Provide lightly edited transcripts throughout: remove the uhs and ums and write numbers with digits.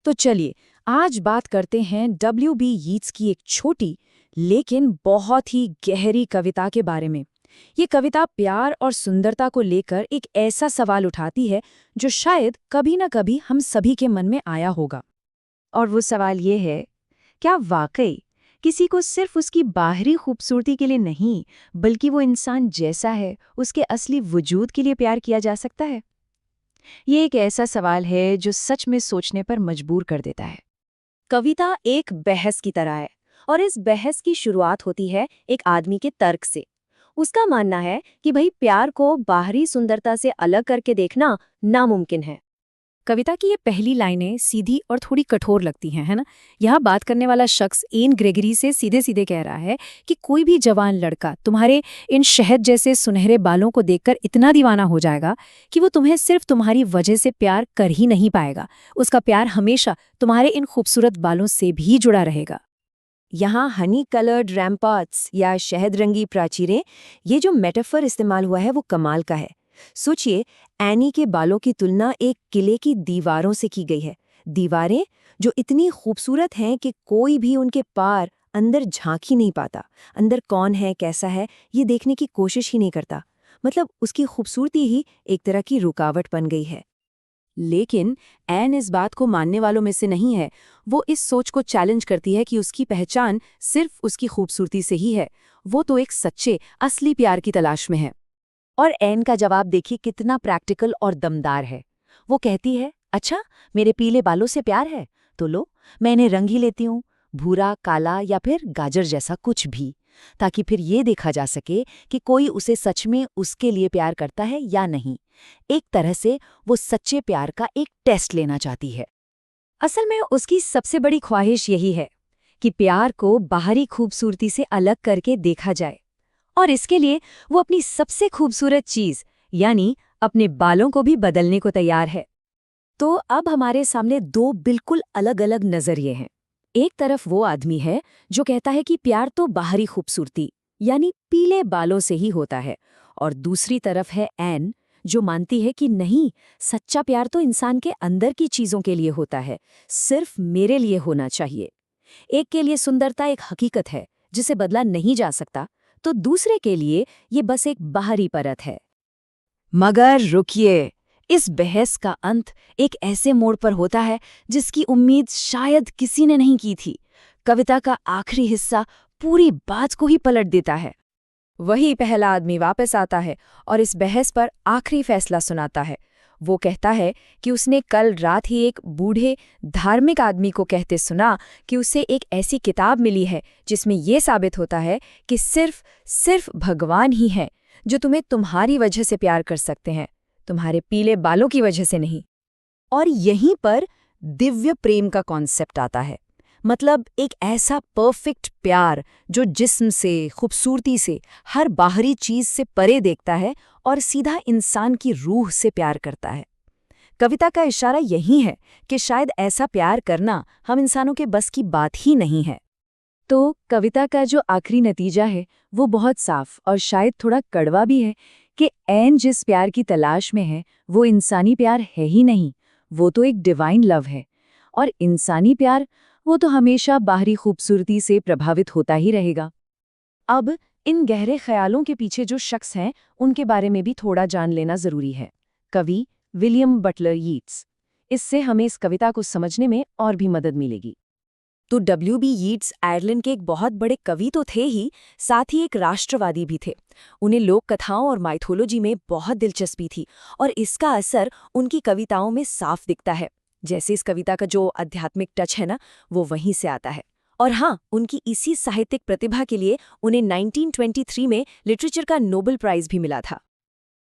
तो चलिए आज बात करते हैं W.B. यीट्स की एक छोटी लेकिन बहुत ही गहरी कविता के बारे में। ये कविता प्यार और सुंदरता को लेकर एक ऐसा सवाल उठाती है जो शायद कभी न कभी हम सभी के मन में आया होगा। और वो सवाल ये है, क्या वाकई किसी को सिर्फ उसकी बाहरी खूबसूरती के लिए नहीं, बल्कि वो इंसान जैसा है उसके असली वजूद के लिए प्यार किया जा सकता है? ये एक ऐसा सवाल है जो सच में सोचने पर मजबूर कर देता है। कविता एक बहस की तरह है और इस बहस की शुरुआत होती है एक आदमी के तर्क से। उसका मानना है कि भाई प्यार को बाहरी सुंदरता से अलग करके देखना नामुमकिन है। कविता की ये पहली लाइनें सीधी और थोड़ी कठोर लगती हैं, है ना? यहाँ बात करने वाला शख्स एन ग्रेगरी से सीधे सीधे कह रहा है कि कोई भी जवान लड़का तुम्हारे इन शहद जैसे सुनहरे बालों को देखकर इतना दीवाना हो जाएगा कि वो तुम्हें सिर्फ तुम्हारी वजह से प्यार कर ही नहीं पाएगा। उसका प्यार हमेशा तुम्हारे इन खूबसूरत बालों से भी जुड़ा रहेगा। यहाँ हनी कलर्ड रैम्पार्ट्स या शहद रंगी प्राचीरें, ये जो मेटाफर इस्तेमाल हुआ है वो कमाल का है। सोचिए, एनी के बालों की तुलना एक किले की दीवारों से की गई है। दीवारें जो इतनी खूबसूरत हैं कि कोई भी उनके पार अंदर झांक ही नहीं पाता। अंदर कौन है, कैसा है, ये देखने की कोशिश ही नहीं करता। मतलब उसकी खूबसूरती ही एक तरह की रुकावट बन गई है। लेकिन एन इस बात को मानने वालों में से नहीं है। वो इस सोच को चैलेंज करती है कि उसकी पहचान सिर्फ उसकी खूबसूरती से ही है। वो तो एक सच्चे, असली प्यार की तलाश में है। और एन का जवाब देखिए कितना प्रैक्टिकल और दमदार है। वो कहती है, अच्छा मेरे पीले बालों से प्यार है तो लो, मैं इन्हें रंग ही लेती हूँ, भूरा, काला या फिर गाजर जैसा कुछ भी, ताकि फिर ये देखा जा सके कि कोई उसे सच में उसके लिए प्यार करता है या नहीं। एक तरह से वो सच्चे प्यार का एक टेस्ट लेना चाहती है। असल में उसकी सबसे बड़ी ख्वाहिश यही है कि प्यार को बाहरी खूबसूरती से अलग करके देखा जाए, और इसके लिए वो अपनी सबसे खूबसूरत चीज यानी अपने बालों को भी बदलने को तैयार है। तो अब हमारे सामने दो बिल्कुल अलग अलग नजरिए हैं। एक तरफ वो आदमी है जो कहता है कि प्यार तो बाहरी खूबसूरती यानी पीले बालों से ही होता है, और दूसरी तरफ है एन जो मानती है कि नहीं, सच्चा प्यार तो इंसान के अंदर की चीजों के लिए होता है, सिर्फ मेरे लिए होना चाहिए। एक के लिए सुंदरता एक हकीकत है जिसे बदला नहीं जा सकता, तो दूसरे के लिए ये बस एक बाहरी परत है। मगर रुकिए, इस बहस का अंत एक ऐसे मोड़ पर होता है जिसकी उम्मीद शायद किसी ने नहीं की थी। कविता का आखिरी हिस्सा पूरी बात को ही पलट देता है। वही पहला आदमी वापस आता है और इस बहस पर आखिरी फैसला सुनाता है। वो कहता है कि उसने कल रात ही एक बूढ़े धार्मिक आदमी को कहते सुना कि उसे एक ऐसी किताब मिली है जिसमें ये साबित होता है कि सिर्फ भगवान ही है जो तुम्हें तुम्हारी वजह से प्यार कर सकते हैं, तुम्हारे पीले बालों की वजह से नहीं। और यहीं पर दिव्य प्रेम का कॉन्सेप्ट आता है। मतलब एक ऐसा परफेक्ट प्यार जो जिस्म से, खूबसूरती से, हर बाहरी चीज से परे देखता है और सीधा इंसान की रूह से प्यार करता है। कविता का इशारा यही है कि शायद ऐसा प्यार करना हम इंसानों के बस की बात ही नहीं है। तो कविता का जो आखिरी नतीजा है वो बहुत साफ और शायद थोड़ा कड़वा भी है कि एन जिस प्यार की तलाश में है वो इंसानी प्यार है ही नहीं, वो तो एक डिवाइन लव है। और इंसानी प्यार वो तो हमेशा बाहरी खूबसूरती से प्रभावित होता ही रहेगा। अब इन गहरे ख्यालों के पीछे जो शख्स हैं उनके बारे में भी थोड़ा जान लेना जरूरी है। कवि विलियम बटलर यीट्स। इससे हमें इस कविता को समझने में और भी मदद मिलेगी। तो W.B. यीट्स आयरलैंड के एक बहुत बड़े कवि तो थे ही, साथ ही एक राष्ट्रवादी भी थे। उन्हें लोक कथाओं और माइथोलॉजी में बहुत दिलचस्पी थी और इसका असर उनकी कविताओं में साफ दिखता है। जैसे इस कविता का जो आध्यात्मिक टच है ना, वो वहीं से आता है। और हाँ, उनकी इसी साहित्यिक प्रतिभा के लिए उन्हें 1923 में लिटरेचर का नोबेल प्राइज भी मिला था।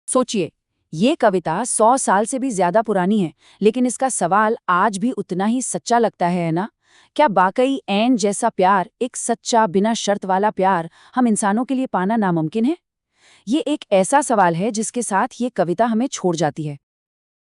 सोचिए, ये कविता 100 साल से भी ज्यादा पुरानी है, लेकिन इसका सवाल आज भी उतना ही सच्चा लगता है ना? क्या वाकई एन जैसा प्यार, एक सच्चा बिना शर्त वाला प्यार, हम इंसानों के लिए पाना नामुमकिन है? ये एक ऐसा सवाल है जिसके साथ ये कविता हमें छोड़ जाती है।